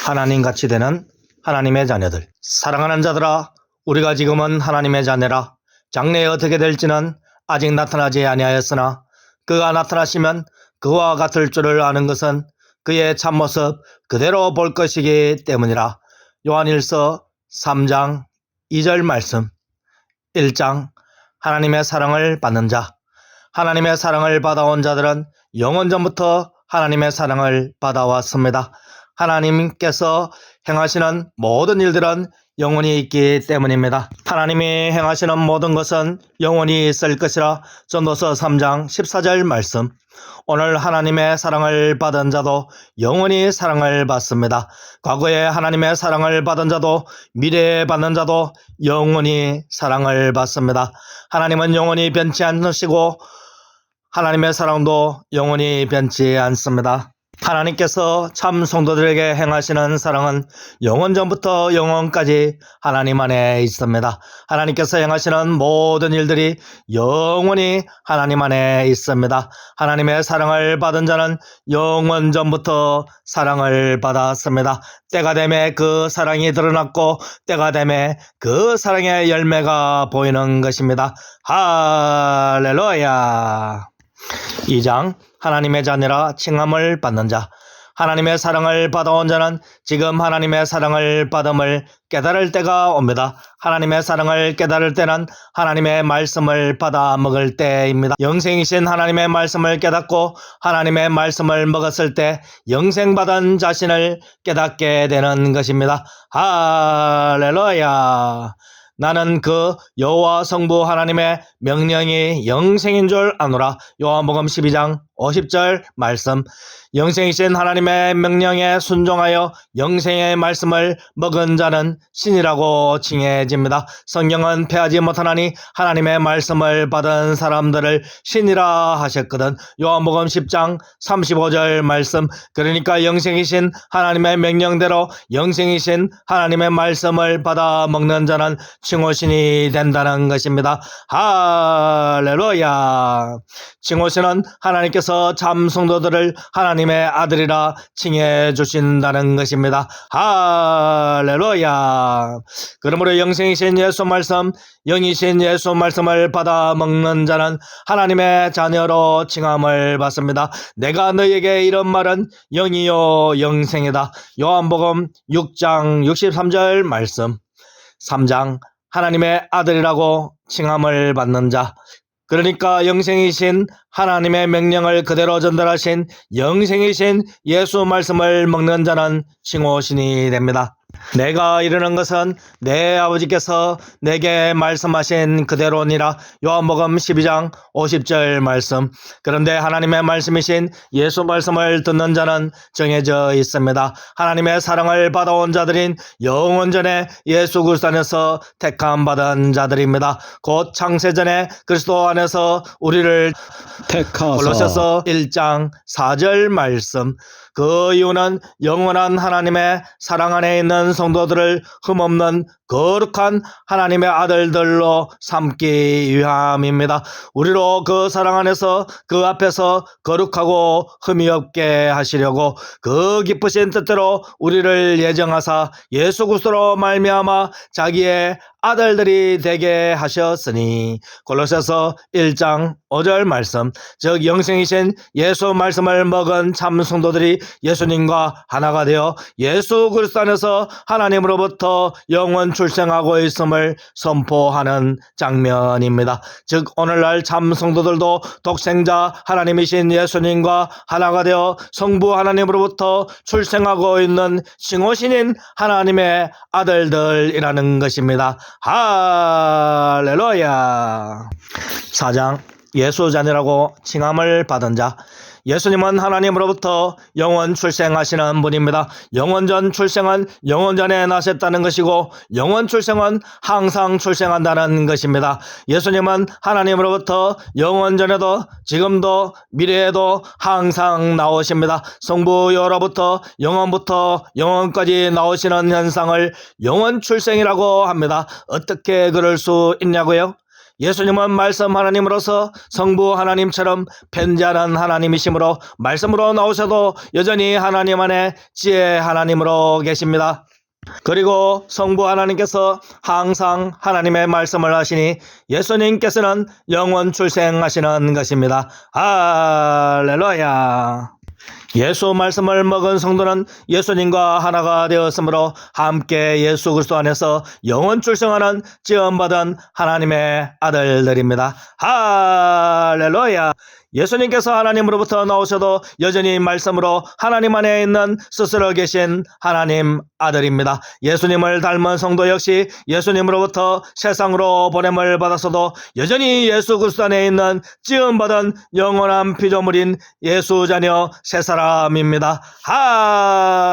하나님같이 되는 하나님의 자녀들. 사랑하는 자들아, 우리가 지금은 하나님의 자녀라. 장래에 어떻게 될지는 아직 나타나지 아니하였으나 그가 나타나시면 그와 같을 줄을 아는 것은 그의 참모습 그대로 볼 것이기 때문이라. 요한일서 3장 2절 말씀. 1장 하나님의 사랑을 받는 자. 하나님의 사랑을 받아온 자들은 영원전부터 하나님의 사랑을 받아왔습니다. 하나님께서 행하시는 모든 일들은 영원히 있기 때문입니다. 하나님이 행하시는 모든 것은 영원히 있을 것이라. 전도서 3장 14절 말씀. 오늘 하나님의 사랑을 받은 자도 영원히 사랑을 받습니다. 과거에 하나님의 사랑을 받은 자도 미래에 받는 자도 영원히 사랑을 받습니다. 하나님은 영원히 변치 않으시고 하나님의 사랑도 영원히 변치 않습니다. 하나님께서 참 성도들에게 행하시는 사랑은 영원전부터 영원까지 하나님 안에 있습니다. 하나님께서 행하시는 모든 일들이 영원히 하나님 안에 있습니다. 하나님의 사랑을 받은 자는 영원전부터 사랑을 받았습니다. 때가 되매 그 사랑이 드러났고 때가 되매 그 사랑의 열매가 보이는 것입니다. 할렐루야. 2장 하나님의 자녀라 칭함을 받는 자. 하나님의 사랑을 받아온 자는 지금 하나님의 사랑을 받음을 깨달을 때가 옵니다. 하나님의 사랑을 깨달을 때는 하나님의 말씀을 받아 먹을 때입니다. 영생이신 하나님의 말씀을 깨닫고 하나님의 말씀을 먹었을 때 영생받은 자신을 깨닫게 되는 것입니다. 할렐루야. 나는 그 여호와 성부 하나님의 명령이 영생인 줄 아노라. 요한복음 12장 50절 말씀. 영생이신 하나님의 명령에 순종하여 영생의 말씀을 먹은 자는 신이라고 칭해집니다. 성경은 패하지 못하나니 하나님의 말씀을 받은 사람들을 신이라 하셨거든. 요한복음 10장 35절 말씀. 그러니까 영생이신 하나님의 명령대로 영생이신 하나님의 말씀을 받아 먹는 자는 칭호신이 된다는 것입니다. 할렐루야. 칭호신은 하나님께서 참 성도들을 하나님의 아들이라 칭해 주신다는 것입니다. 할렐루야. 그러므로 영생이신 예수 말씀, 영이신 예수 말씀을 받아 먹는 자는 하나님의 자녀로 칭함을 받습니다. 내가 너에게 이런 말은 영이요 영생이다. 요한복음 6장 63절 말씀. 3장 하나님의 아들이라고 칭함을 받는 자. 그러니까 영생이신 하나님의 명령을 그대로 전달하신 영생이신 예수 말씀을 먹는 자는 칭호신이 됩니다. 내가 이르는 것은 내 아버지께서 내게 말씀하신 그대로니라. 요한복음 12장 50절 말씀. 그런데 하나님의 말씀이신 예수 말씀을 듣는 자는 정해져 있습니다. 하나님의 사랑을 받아온 자들인 영원전에 예수 그리스도 안에서 택함받은 자들입니다. 곧 창세전에 그리스도 안에서 우리를 택하사. 골로새서 1장 4절 말씀. 그 이유는 영원한 하나님의 사랑 안에 있는 성도들을 흠없는 거룩한 하나님의 아들들로 삼기 위함입니다. 우리로 그 사랑 안에서 그 앞에서 거룩하고 흠이 없게 하시려고 그 기쁘신 뜻대로 우리를 예정하사 예수 그리스도로 말미암아 자기의 아들들이 되게 하셨으니. 골로새서 1장 5절 말씀. 즉 영생이신 예수 말씀을 먹은 참 성도들이 예수님과 하나가 되어 예수 그리스도 안에서 하나님으로부터 영원 출생하고 있음을 선포하는 장면입니다. 즉 오늘날 참 성도들도 독생자 하나님이신 예수님과 하나가 되어 성부 하나님으로부터 출생하고 있는 칭호신인 하나님의 아들들이라는 것입니다. 할렐루야. 4장 예수 자녀라고 칭함을 받은 자. 예수님은 하나님으로부터 영원 출생하시는 분입니다. 영원전 출생은 영원전에 나셨다는 것이고 영원 출생은 항상 출생한다는 것입니다. 예수님은 하나님으로부터 영원전에도 지금도 미래에도 항상 나오십니다. 성부여로부터 영원부터 영원까지 나오시는 현상을 영원 출생이라고 합니다. 어떻게 그럴 수 있냐고요? 예수님은 말씀 하나님으로서 성부 하나님처럼 편지하는 하나님이시므로 말씀으로 나오셔도 여전히 하나님 안에 지혜 하나님으로 계십니다. 그리고 성부 하나님께서 항상 하나님의 말씀을 하시니 예수님께서는 영원 출생하시는 것입니다. 할렐루야. 예수 말씀을 먹은 성도는 예수님과 하나가 되었으므로 함께 예수 그리스도 안에서 영원 출생하는 지음받은 하나님의 아들들입니다. 할렐루야. 예수님께서 하나님으로부터 나오셔도 여전히 말씀으로 하나님 안에 있는 스스로 계신 하나님 아들입니다. 예수님을 닮은 성도 역시 예수님으로부터 세상으로 보냄을 받았어도 여전히 예수 그리스도 안에 있는 지음받은 영원한 피조물인 예수 자녀 새 사람입니다.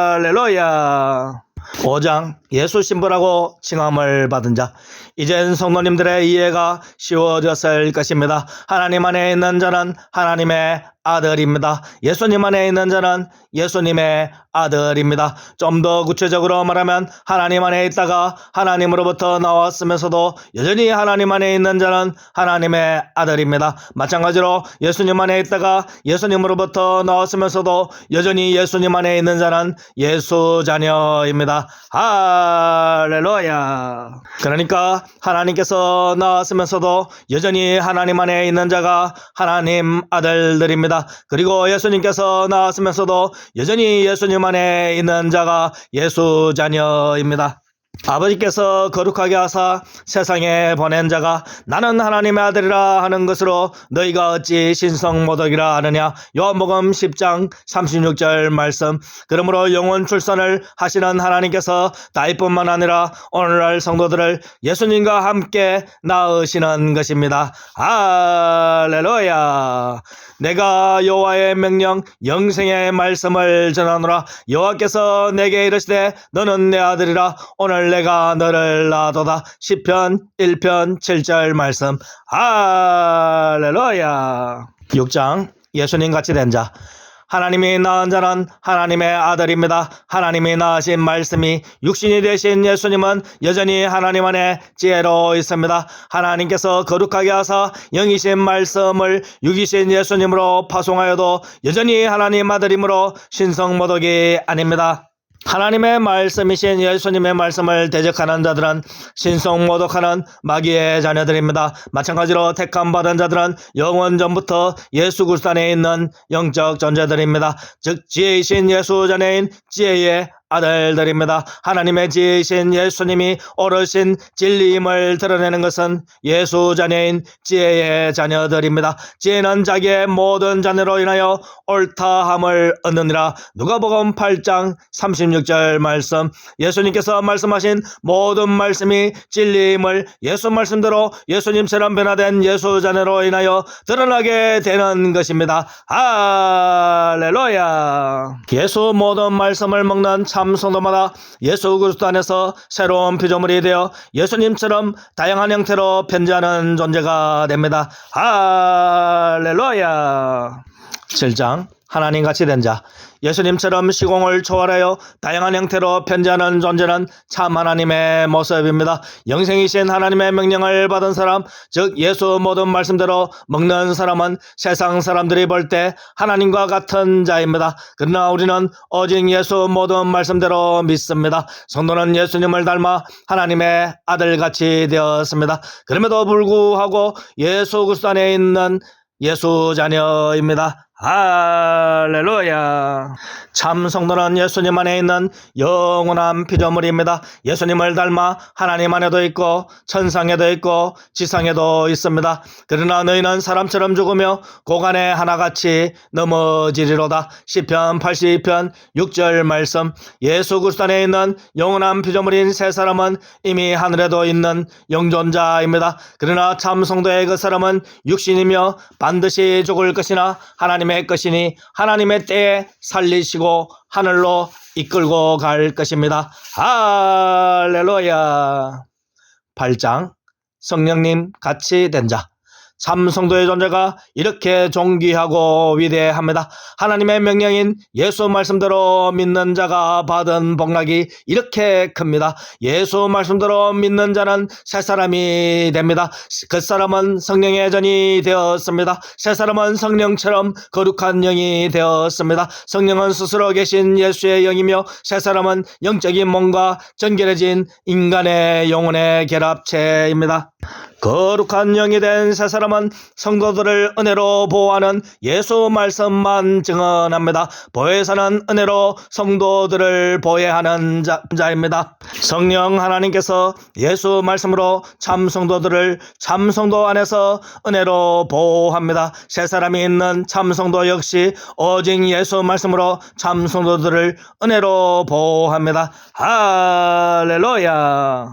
할렐루야. 5장 예수 신부라고 칭함을 받은 자. 이젠 성도님들의 이해가 쉬워졌을 것입니다. 하나님 안에 있는 자는 하나님의 아들입니다. 예수님 안에 있는 자는 예수님의 아들입니다. 좀 더 구체적으로 말하면 하나님 안에 있다가 하나님으로부터 나왔으면서도 여전히 하나님 안에 있는 자는 하나님의 아들입니다. 마찬가지로 예수님 안에 있다가 예수님으로부터 나왔으면서도 여전히 예수님 안에 있는 자는 예수 자녀입니다. 할렐루야. 그러니까 하나님께서 나왔으면서도 여전히 하나님 안에 있는 자가 하나님 아들들입니다. 그리고 예수님께서 나왔으면서도 여전히 예수님 안에 있는 자가 예수 자녀입니다. 아버지께서 거룩하게 하사 세상에 보낸 자가 나는 하나님의 아들이라 하는 것으로 너희가 어찌 신성모독이라 하느냐. 요한복음 10장 36절 말씀. 그러므로 영원 출산을 하시는 하나님께서 다윗뿐만 아니라 오늘날 성도들을 예수님과 함께 낳으시는 것입니다. 할렐루야. 내가 여호와의 명령 영생의 말씀을 전하노라. 여호와께서 내게 이르시되 너는 내 아들이라. 오늘 내가 너를 낳아도다. 시편 1편 7절 말씀. 할렐루야. 6장 예수님 같이 된 자. 하나님이 낳은 자는 하나님의 아들입니다. 하나님이 낳으신 말씀이 육신이 되신 예수님은 여전히 하나님 안에 지혜로 있습니다. 하나님께서 거룩하게 하사 영이신 말씀을 육이신 예수님으로 파송하여도 여전히 하나님 아들이므로 신성모독이 아닙니다. 하나님의 말씀이신 예수님의 말씀을 대적하는 자들은 신성모독하는 마귀의 자녀들입니다. 마찬가지로 택함받은 자들은 영원 전부터 예수 그리스도 안에 있는 영적 존재들입니다. 즉 지혜이신 예수 자녀인 지혜의 아들들입니다. 하나님의 지혜이신 예수님이 오르신 진리임을 드러내는 것은 예수 자녀인 지혜의 자녀들입니다. 지혜는 자기의 모든 자녀로 인하여 옳다함을 얻느니라. 누가복음 8장 36절 말씀. 예수님께서 말씀하신 모든 말씀이 진리임을 예수 말씀대로 예수님처럼 변화된 예수 자녀로 인하여 드러나게 되는 것입니다. 할렐루야. 예수 모든 말씀을 먹는 참 성도마다 예수 그리스도 안에서 새로운 피조물이 되어 예수님처럼 다양한 형태로 변화하는 존재가 됩니다. 할렐루야. 7장 하나님같이 된 자. 예수님처럼 시공을 초월하여 다양한 형태로 변화하는 존재는 참 하나님의 모습입니다. 영생이신 하나님의 명령을 받은 사람, 즉 예수 모든 말씀대로 먹는 사람은 세상 사람들이 볼 때 하나님과 같은 자입니다. 그러나 우리는 오직 예수 모든 말씀대로 믿습니다. 성도는 예수님을 닮아 하나님의 아들같이 되었습니다. 그럼에도 불구하고 예수 그리스도 안에 있는 예수 자녀입니다. 할렐루야. 참 성도는 예수님 안에 있는 영원한 피조물입니다. 예수님을 닮아 하나님 안에도 있고 천상에도 있고 지상에도 있습니다. 그러나 너희는 사람처럼 죽으며 고간에 하나같이 넘어지리로다. 시편 82편 6절 말씀. 예수 그리스도 안에 있는 영원한 피조물인 세 사람은 이미 하늘에도 있는 영존자입니다. 그러나 참 성도의 그 사람은 육신이며 반드시 죽을 것이나 하나님의 것이니 하나님의 때에 살리시고 하늘로 이끌고 갈 것입니다. 할렐루야. 8장 성령님 같이 된 자. 참 성도의 존재가 이렇게 존귀하고 위대합니다. 하나님의 명령인 예수 말씀대로 믿는 자가 받은 복락이 이렇게 큽니다. 예수 말씀대로 믿는 자는 새 사람이 됩니다. 그 사람은 성령의 전이 되었습니다. 새 사람은 성령처럼 거룩한 영이 되었습니다. 성령은 스스로 계신 예수의 영이며 새 사람은 영적인 몸과 전결해진 인간의 영혼의 결합체입니다. 거룩한 영이 된 새 사람은 성도들을 은혜로 보호하는 예수 말씀만 증언합니다. 보혜사는 은혜로 성도들을 보혜하는 자입니다. 성령 하나님께서 예수 말씀으로 참 성도들을 참 성도 안에서 은혜로 보호합니다. 새 사람이 있는 참 성도 역시 오직 예수 말씀으로 참 성도들을 은혜로 보호합니다. 할렐루야.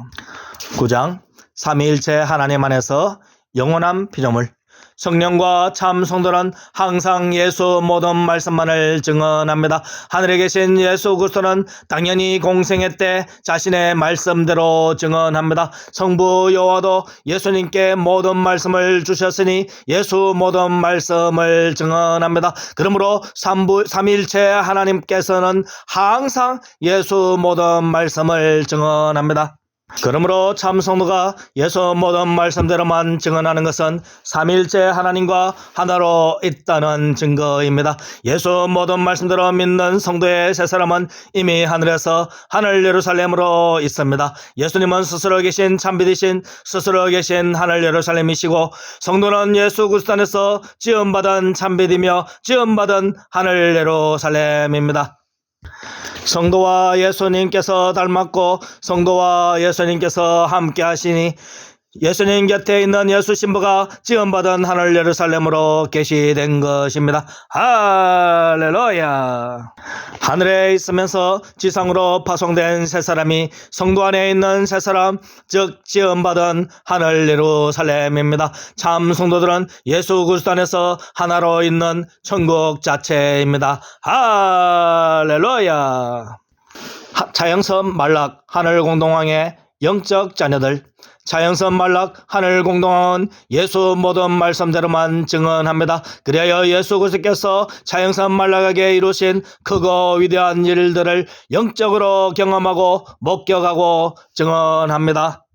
9장 삼위일체 하나님 안에서 영원한 피조물. 성령과 참 성도는 항상 예수 모든 말씀만을 증언합니다. 하늘에 계신 예수 그리스도는 당연히 공생애 때 자신의 말씀대로 증언합니다. 성부 여호와도 예수님께 모든 말씀을 주셨으니 예수 모든 말씀을 증언합니다. 그러므로 삼위일체 하나님께서는 항상 예수 모든 말씀을 증언합니다. 그러므로 참 성도가 예수 모든 말씀대로만 증언하는 것은 삼위일체 하나님과 하나로 있다는 증거입니다. 예수 모든 말씀대로 믿는 성도의 새 사람은 이미 하늘에서 하늘 예루살렘으로 있습니다. 예수님은 스스로 계신 참빛이신 스스로 계신 하늘 예루살렘이시고 성도는 예수 그리스도 안에서 지음받은 참빛이며 지음받은 하늘 예루살렘입니다. 성도와 예수님께서 닮았고 성도와 예수님께서 함께 하시니 예수님 곁에 있는 예수 신부가 지음받은 하늘 예루살렘으로 계시된 것입니다. 할렐루야. 하늘에 있으면서 지상으로 파송된 새 사람이 성도 안에 있는 새 사람, 즉 지음받은 하늘 예루살렘입니다. 참 성도들은 예수 그리스도 안에서 하나로 있는 천국 자체입니다. 할렐루야. 차영선 말락 하늘 공동왕의 영적 자녀들. 차영선 말락 하늘 공동왕은 예수 모든 말씀대로만 증언합니다. 그리하여 예수 그리스도께서 차영선 말락에게 이루신 크고 위대한 일들을 영적으로 경험하고 목격하고 증언합니다.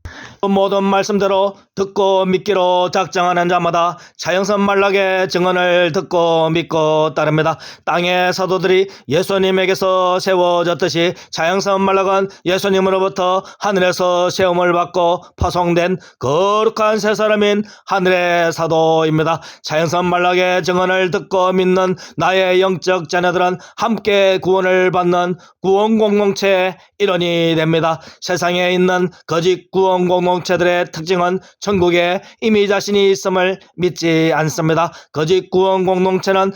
모든 말씀대로 듣고 믿기로 작정하는 자마다 차영선 말락의 증언을 듣고 믿고 따릅니다. 땅의 사도들이 예수님에게서 세워졌듯이 차영선 말락은 예수님으로부터 하늘에서 세움을 받고 파송된 거룩한 새 사람인 하늘의 사도입니다. 차영선 말락의 증언을 듣고 믿는 나의 영적 자녀들은 함께 구원을 받는 구원 공동체의 일원이 됩니다. 세상에 있는 거짓 구원 공동체들의 특징은 천국에 이미 자신이 있음을 믿지 않습니다. 거짓 구원 공동체는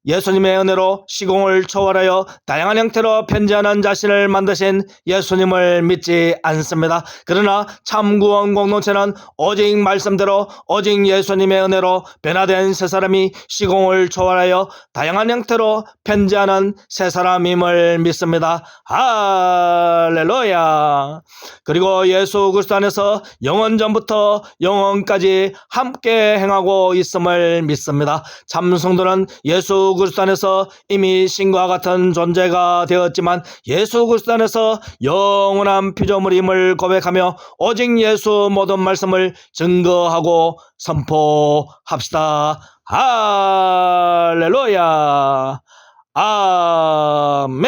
예수님의 은혜로 시공을 초월하여 다양한 형태로 편지하는 자신을 만드신 예수님을 믿지 않습니다. 그러나 참 구원 공동체는 오직 말씀대로 오직 예수님의 은혜로 변화된 새 사람이 시공을 초월하여 다양한 형태로 편지하는 새 사람임을 믿습니다. 할렐루야. 그리고 예수 그리스도 안에서 영원 전부터 영원까지 함께 행하고 있음을 믿습니다. 참 성도는 예수 그리스도 안에서 이미 신과 같은 존재가 되었지만 예수 그리스도 안에서 영원한 피조물임을 고백하며 오직 예수 모든 말씀을 증거하고 선포합시다. 할렐루야. 아멘.